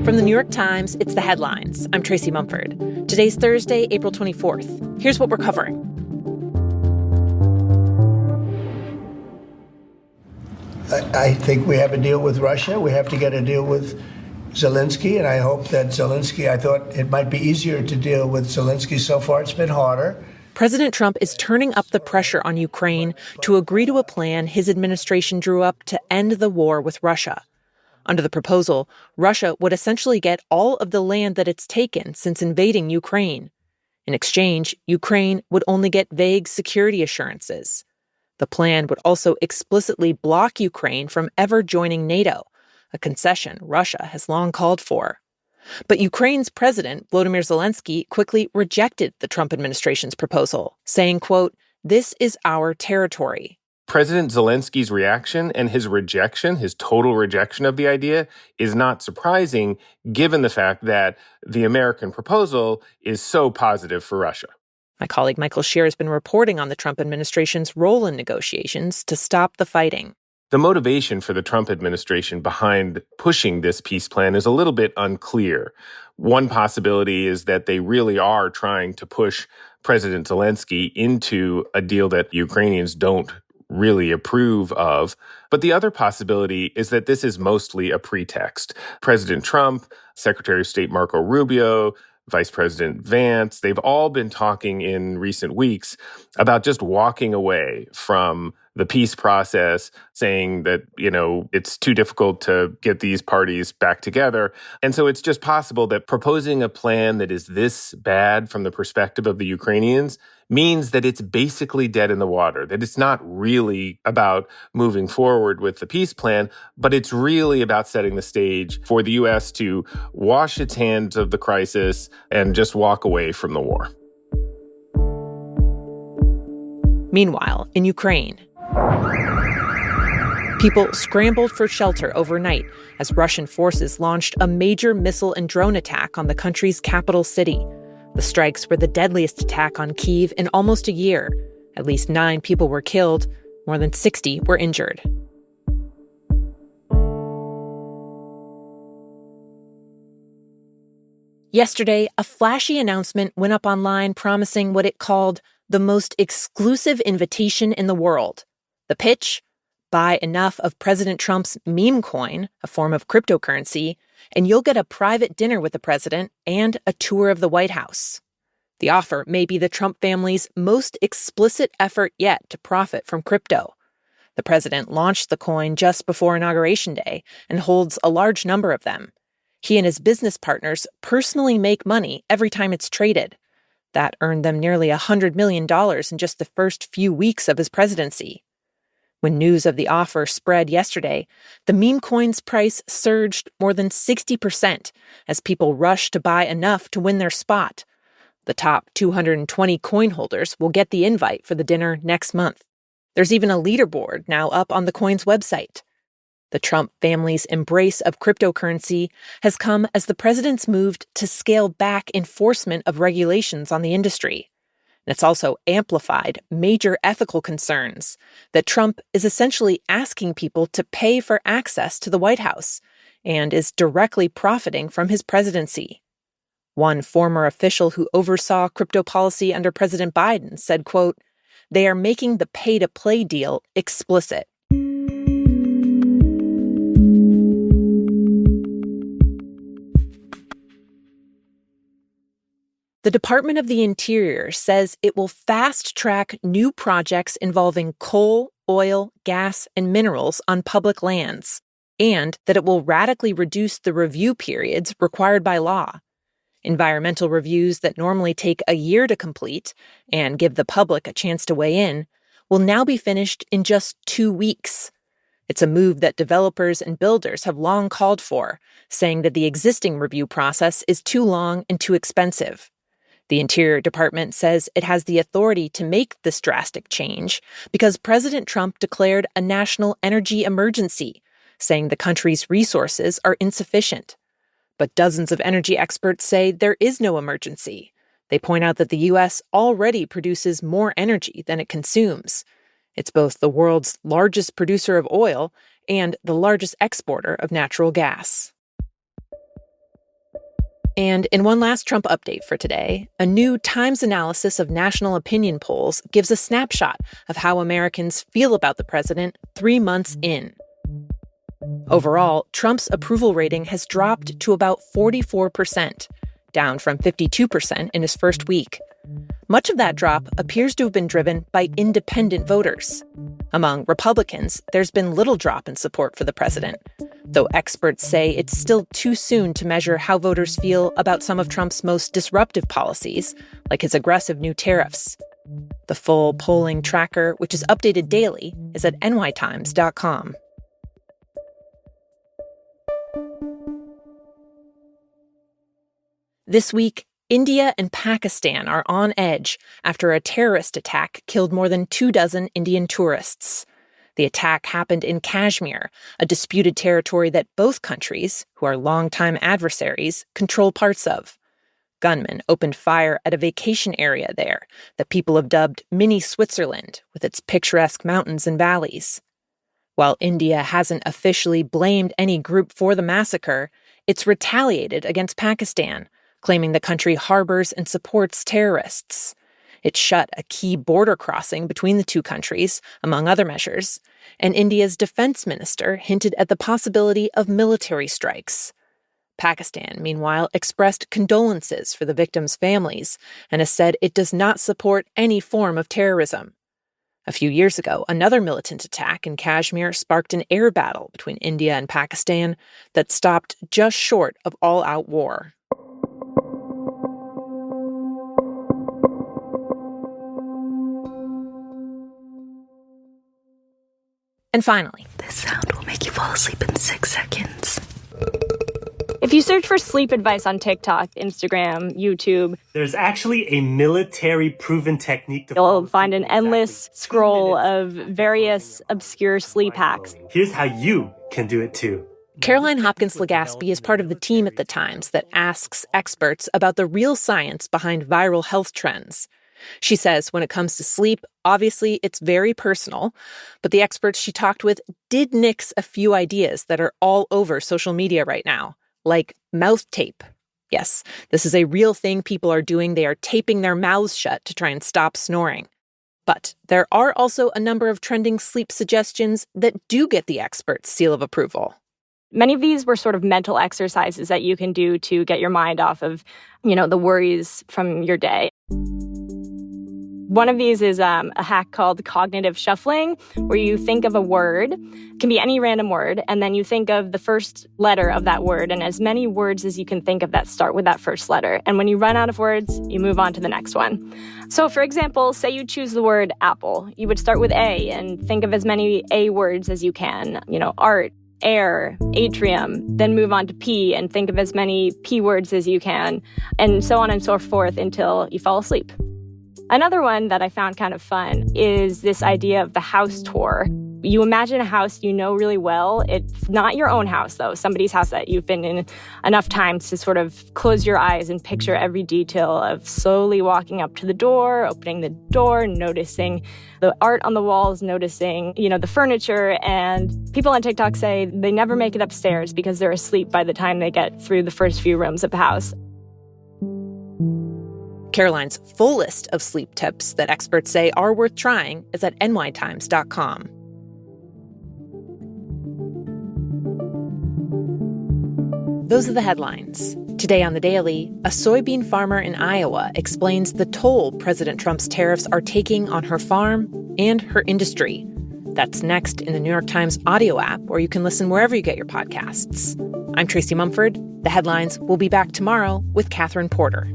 From the New York Times, it's The Headlines. I'm Tracy Mumford. Today's Thursday, April 24th. Here's what we're covering. I think we have a deal with Russia. We have to get a deal with Zelensky, and I hope that Zelensky, I thought it might be easier to deal with Zelensky. So far, it's been harder. President Trump is turning up the pressure on Ukraine to agree to a plan his administration drew up to end the war with Russia. Under the proposal, Russia would essentially get all of the land that it's taken since invading Ukraine. In exchange, Ukraine would only get vague security assurances. The plan would also explicitly block Ukraine from ever joining NATO, a concession Russia has long called for. But Ukraine's president, Volodymyr Zelensky, quickly rejected the Trump administration's proposal, saying, quote, "This is our territory." President Zelensky's reaction and his rejection, his total rejection of the idea, is not surprising given the fact that the American proposal is so positive for Russia. My colleague Michael Shear has been reporting on the Trump administration's role in negotiations to stop the fighting. The motivation for the Trump administration behind pushing this peace plan is a little bit unclear. One possibility is that they really are trying to push President Zelensky into a deal that Ukrainians don't really approve of. But the other possibility is that this is mostly a pretext. President Trump, Secretary of State Marco Rubio, Vice President Vance, they've all been talking in recent weeks about just walking away from the peace process, saying that, it's too difficult to get these parties back together. And so it's just possible that proposing a plan that is this bad from the perspective of the Ukrainians means that it's basically dead in the water, that it's not really about moving forward with the peace plan, but it's really about setting the stage for the U.S. to wash its hands of the crisis and just walk away from the war. Meanwhile, in Ukraine, people scrambled for shelter overnight as Russian forces launched a major missile and drone attack on the country's capital city. The strikes were the deadliest attack on Kyiv in almost a year. At least 9 people were killed. More than 60 were injured. Yesterday, a flashy announcement went up online promising what it called the most exclusive invitation in the world. The pitch? Buy enough of President Trump's meme coin, a form of cryptocurrency, and you'll get a private dinner with the president and a tour of the White House. The offer may be the Trump family's most explicit effort yet to profit from crypto. The president launched the coin just before Inauguration Day and holds a large number of them. He and his business partners personally make money every time it's traded. That earned them nearly $100 million in just the first few weeks of his presidency. When news of the offer spread yesterday, the meme coin's price surged more than 60% as people rushed to buy enough to win their spot. The top 220 coin holders will get the invite for the dinner next month. There's even a leaderboard now up on the coin's website. The Trump family's embrace of cryptocurrency has come as the president's moved to scale back enforcement of regulations on the industry. And it's also amplified major ethical concerns that Trump is essentially asking people to pay for access to the White House and is directly profiting from his presidency. One former official who oversaw crypto policy under President Biden said, quote, "They are making the pay-to-play deal explicit." The Department of the Interior says it will fast-track new projects involving coal, oil, gas, and minerals on public lands, and that it will radically reduce the review periods required by law. Environmental reviews that normally take a year to complete and give the public a chance to weigh in will now be finished in just 2 weeks. It's a move that developers and builders have long called for, saying that the existing review process is too long and too expensive. The Interior Department says it has the authority to make this drastic change because President Trump declared a national energy emergency, saying the country's resources are insufficient. But dozens of energy experts say there is no emergency. They point out that the U.S. already produces more energy than it consumes. It's both the world's largest producer of oil and the largest exporter of natural gas. And in one last Trump update for today, a new Times analysis of national opinion polls gives a snapshot of how Americans feel about the president 3 months in. Overall, Trump's approval rating has dropped to about 44%, down from 52% in his first week. Much of that drop appears to have been driven by independent voters. Among Republicans, there's been little drop in support for the president, though experts say it's still too soon to measure how voters feel about some of Trump's most disruptive policies, like his aggressive new tariffs. The full polling tracker, which is updated daily, is at nytimes.com. This week, India and Pakistan are on edge after a terrorist attack killed more than 24 Indian tourists. The attack happened in Kashmir, a disputed territory that both countries, who are longtime adversaries, control parts of. Gunmen opened fire at a vacation area there that people have dubbed Mini Switzerland, with its picturesque mountains and valleys. While India hasn't officially blamed any group for the massacre, it's retaliated against Pakistan, claiming the country harbors and supports terrorists. It shut a key border crossing between the two countries, among other measures, and India's defense minister hinted at the possibility of military strikes. Pakistan, meanwhile, expressed condolences for the victims' families and has said it does not support any form of terrorism. A few years ago, another militant attack in Kashmir sparked an air battle between India and Pakistan that stopped just short of all-out war. And finally, this sound will make you fall asleep in 6 seconds. If you search for sleep advice on TikTok, Instagram, YouTube, there's actually a military-proven technique to you'll find an endless scroll of various obscure sleep hacks. Here's how you can do it too. Caroline Hopkins-Legaspi is part of the team at the Times that asks experts about the real science behind viral health trends. She says when it comes to sleep, obviously it's very personal, but the experts she talked with did nix a few ideas that are all over social media right now, like mouth tape. Yes, this is a real thing people are doing. They are taping their mouths shut to try and stop snoring. But there are also a number of trending sleep suggestions that do get the experts' seal of approval. Many of these were sort of mental exercises that you can do to get your mind off of, the worries from your day. One of these is a hack called cognitive shuffling, where you think of a word, it can be any random word, and then you think of the first letter of that word, and as many words as you can think of that start with that first letter. And when you run out of words, you move on to the next one. So, for example, say you choose the word apple. You would start with A and think of as many A words as you can, art, air, atrium, then move on to P and think of as many P words as you can, and so on and so forth until you fall asleep. Another one that I found kind of fun is this idea of the house tour. You imagine a house you know really well. It's not your own house, though. Somebody's house that you've been in enough times to sort of close your eyes and picture every detail of slowly walking up to the door, opening the door, noticing the art on the walls, noticing, the furniture. And people on TikTok say they never make it upstairs because they're asleep by the time they get through the first few rooms of the house. Caroline's full list of sleep tips that experts say are worth trying is at nytimes.com. Those are the headlines. Today on The Daily, a soybean farmer in Iowa explains the toll President Trump's tariffs are taking on her farm and her industry. That's next in the New York Times audio app, or you can listen wherever you get your podcasts. I'm Tracy Mumford. The Headlines will be back tomorrow with Catherine Porter.